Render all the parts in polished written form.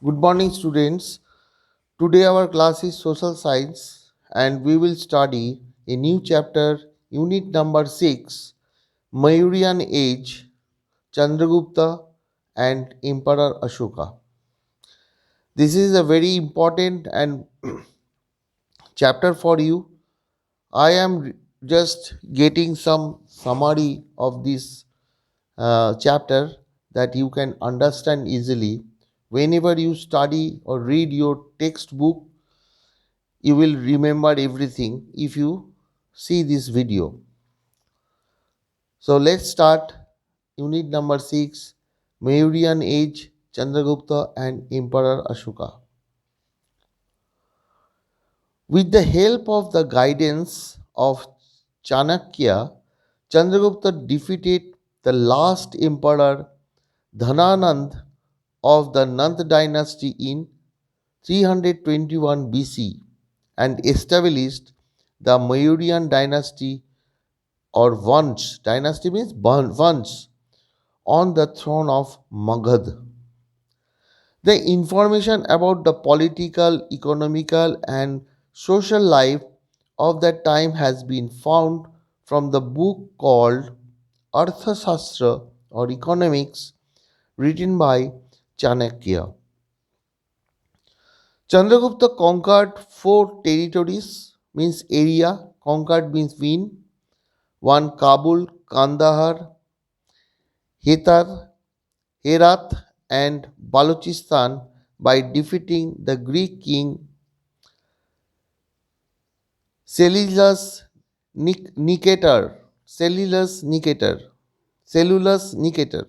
Good morning, students. Today, our class is Social Science, and we will study a new chapter, Unit number 6, Mayuryan Age, Chandragupta, and Emperor Ashoka. This is a very important and chapter for you. I am just getting some summary of this chapter that you can understand easily. Whenever you study or read your textbook, you will remember everything if you see this video. So let's start unit number 6, Mauryan Age, Chandragupta and Emperor Ashoka. With the help of the guidance of Chanakya, Chandragupta defeated the last emperor Dhananand of the Nand dynasty in 321 BC and established the Mauryan dynasty or Vansh. Dynasty means Vansh on the throne of Magad. The information about the political, economical, and social life of that time has been found from the book called Arthashastra or Economics written by Chanakya. Chandragupta conquered four territories, means area, conquered means win, one Kabul, Kandahar, Herat, and Balochistan by defeating the Greek king Nicator. Cellulus Nicator. Cellulus Nicator.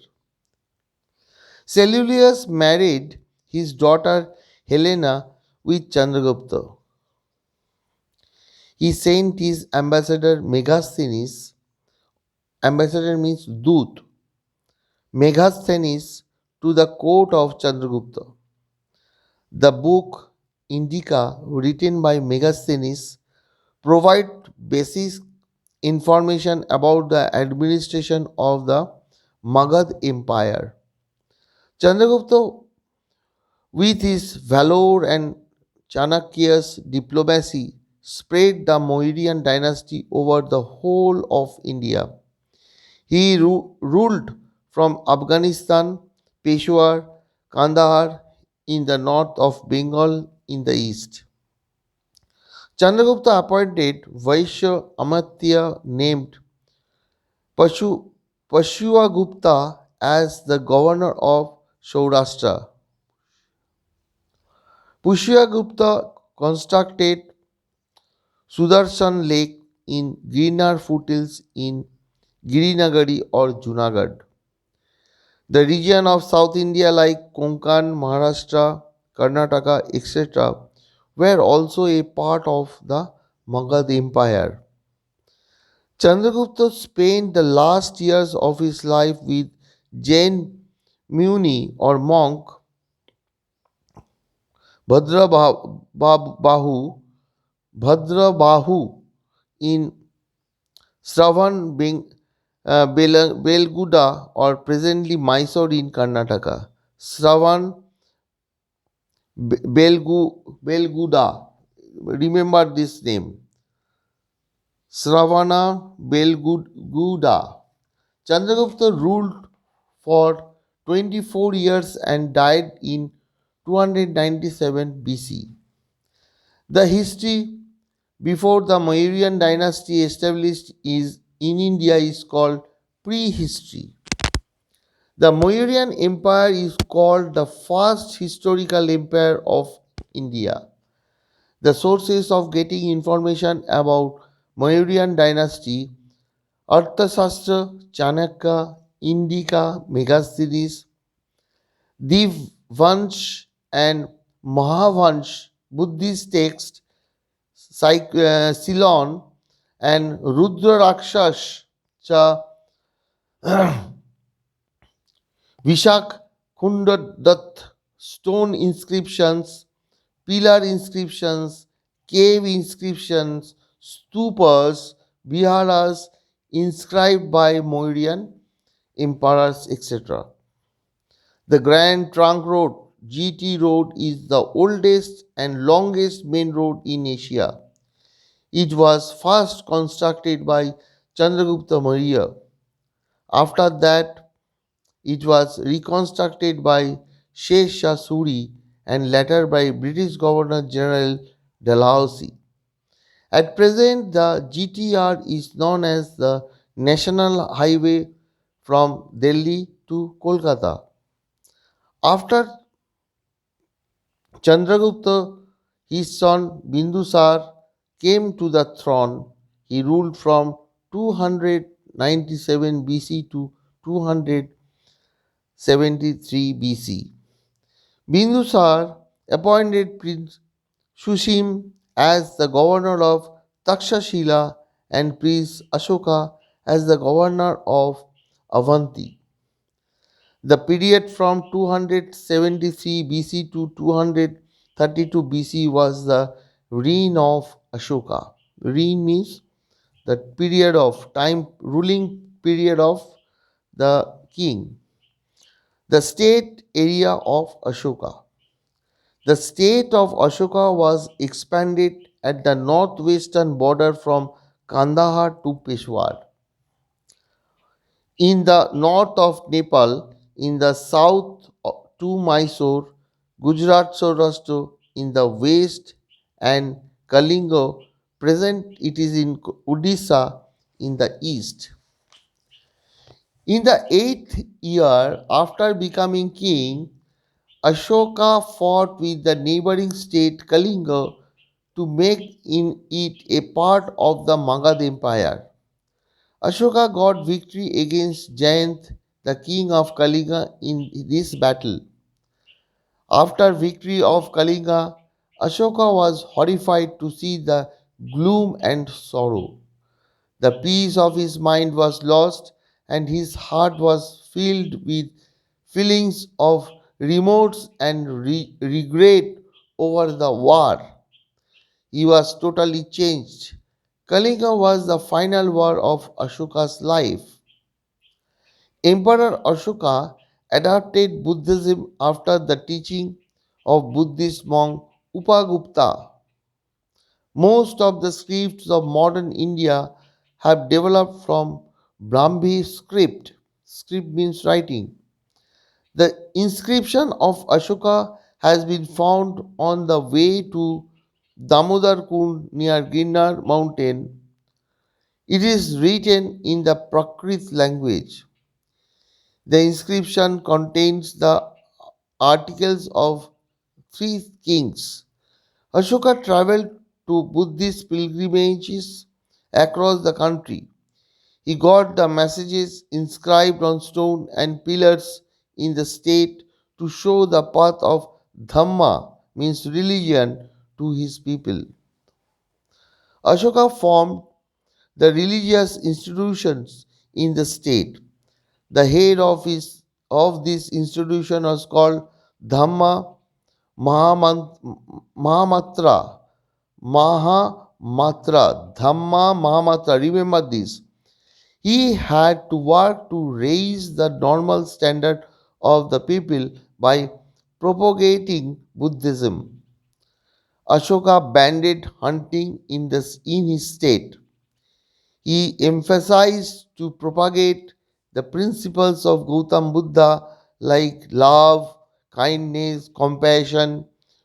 Cellulus married his daughter Helena with Chandragupta. He sent his ambassador Megasthenes. Ambassador means Dut. Megasthenes to the court of Chandragupta. The book Indica, written by Megasthenes, provide basic information about the administration of the Magad Empire. Chandragupta, with his valor and Chanakya's diplomacy, spread the Mauryan dynasty over the whole of India. He ruled from Afghanistan, Peshawar, Kandahar in the north of Bengal in the east. Chandragupta appointed Vaishya Amatya named Pashu, Pashuagupta as the governor of Saurashtra. Pushyagupta constructed Sudarshan Lake in Girinar foothills in Girinagari or Junagadh. The region of South India like Konkan, Maharashtra, Karnataka, etc. were also a part of the Magad Empire. Chandragupta spent the last years of his life with Jain Muni or monk Bhadrabahu, Bhadrabahu in Shravan Belguda or presently Mysore in Karnataka. Shravan Belguda, remember this name. Sravana Belguda. Chandragupta ruled for 24 years and died in 297 BC. The history before the Mauryan dynasty established is in India is called prehistory. The Mauryan Empire is called the first historical empire of India. The sources of getting information about Mauryan dynasty: Arthashastra, Chanakya, Indica, Megasthenes, Divvansh and Mahavansh, Buddhist texts, Ceylon, and Rudra Rakshas, Vishak Kundadat, stone inscriptions, pillar inscriptions, cave inscriptions, stupas, viharas inscribed by Mauryan emperors, etc. The Grand Trunk Road GT Road is the oldest and longest main road in Asia. It was first constructed by Chandragupta Maurya. After that, it was reconstructed by Sheikh Shah Suri and later by British Governor General Dalhousie. At present, the GTR is known as the National Highway from Delhi to Kolkata. After Chandragupta, his son Bindusar came to the throne. He ruled from 297 BC to 273 BC. Bindusar appointed Prince Shushim as the governor of Takshashila and Prince Ashoka as the governor of Avanti. The period from 273 BC to 232 BC was the reign of Ashoka. Reign means the period of time, ruling period of the king. The state area of Ashoka. The state of Ashoka was expanded at the northwestern border from Kandahar to Peshawar. In the north of Nepal, in the south to Mysore, Gujarat Saurashtra in the west, and Kalinga, present it is in Odisha in the east. In the eighth year after becoming king, Ashoka fought with the neighboring state Kalinga to make in it a part of the Magadha Empire. Ashoka got victory against Jayanth, the king of Kalinga, in this battle. After victory of Kalinga, Ashoka was horrified to see the gloom and sorrow. The peace of his mind was lost, and his heart was filled with feelings of remorse and regret over the war. He was totally changed. Kalinga was the final war of Ashoka's life. Emperor Ashoka adopted Buddhism after the teaching of Buddhist monk Upagupta. Most of the scripts of modern India have developed from Brahmi script. Script means writing. The inscription of Ashoka has been found on the way to Damodar Kund near Ginnar mountain. It is written in the Prakrit language. The inscription contains the articles of three kings. Ashoka traveled to Buddhist pilgrimages across the country. He got the messages inscribed on stone and pillars in the state to show the path of Dhamma, means religion, to his people. Ashoka formed the religious institutions in the state. The head of this institution was called Dhamma Mahamatra. Mahamatra. Dhamma Mahamatra. Remember this. He had to work to raise the normal standard of the people by propagating Buddhism. Ashoka banned hunting in his state. He emphasized to propagate the principles of Gautam Buddha like love, kindness, compassion,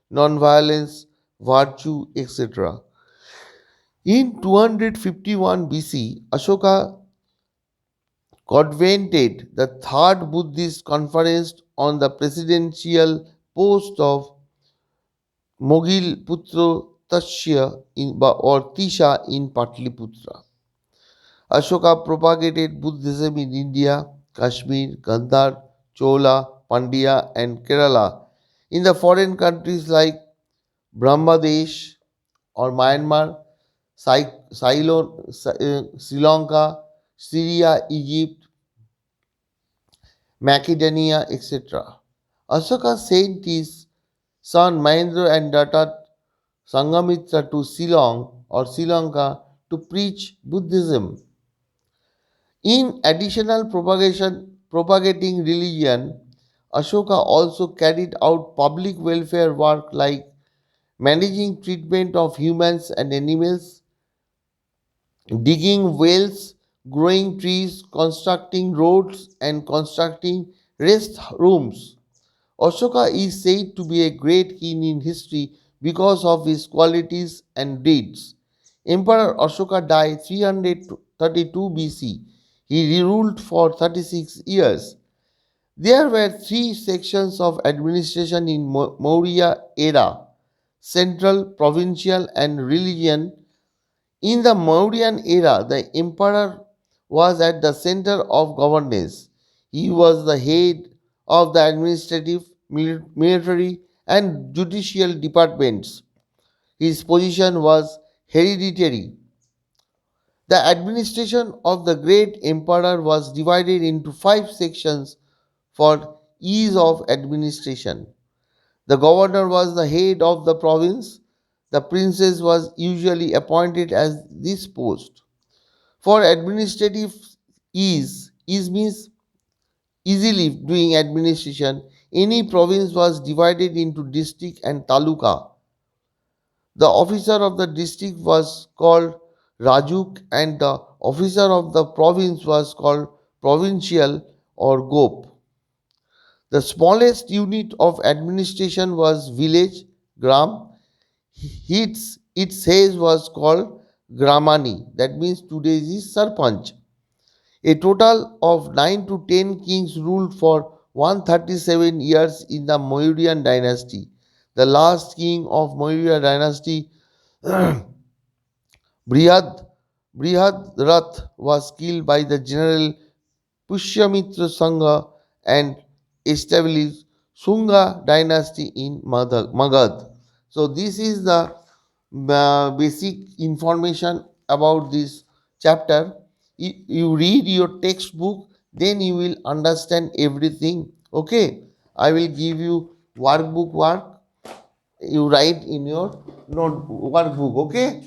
non-violence, virtue, etc. In 251 BC, Ashoka convened the third Buddhist conference on the presidential post of Mogil Putra Tasya or Tisha in Patliputra. Ashoka propagated Buddhism in India, Kashmir, Gandhar, Chola, Pandya, and Kerala. In the foreign countries like Brahmadesh or Myanmar, Sri Lanka, Syria, Egypt, Macedonia, etc. Ashoka sent his son Mahendra and daughter Sanghamitra to Ceylon or Sri Lanka to preach Buddhism. In additional propagating religion, Ashoka also carried out public welfare work like managing treatment of humans and animals, digging wells, growing trees, constructing roads, and constructing rest rooms. Ashoka is said to be a great king in history because of his qualities and deeds. Emperor Ashoka died 332 BC. He ruled for 36 years. There were three sections of administration in Maurya era: central, provincial, and religion. In the Mauryan era, the emperor was at the center of governance. He was the head of the administrative, military, and judicial departments. His position was hereditary. The administration of the great emperor was divided into five sections for ease of administration. The governor was the head of the province. The princess was usually appointed as this post. For administrative ease means easily doing administration. Any province was divided into district and taluka. The officer of the district was called Rajuk and the officer of the province was called provincial or Gop. The smallest unit of administration was village, gram. Its head was called Gramani. That means today is Sarpanch. A total of 9 to 10 kings ruled for 137 years in the Mauryan dynasty. The last king of Maurya dynasty, Brihad, Brihadrat, was killed by the general Pushyamitra Sangha and established Sunga dynasty in Magad. So this is the basic information about this chapter. You read your textbook, then you will understand everything. Okay, I will give you workbook work. You write in your note workbook. Okay.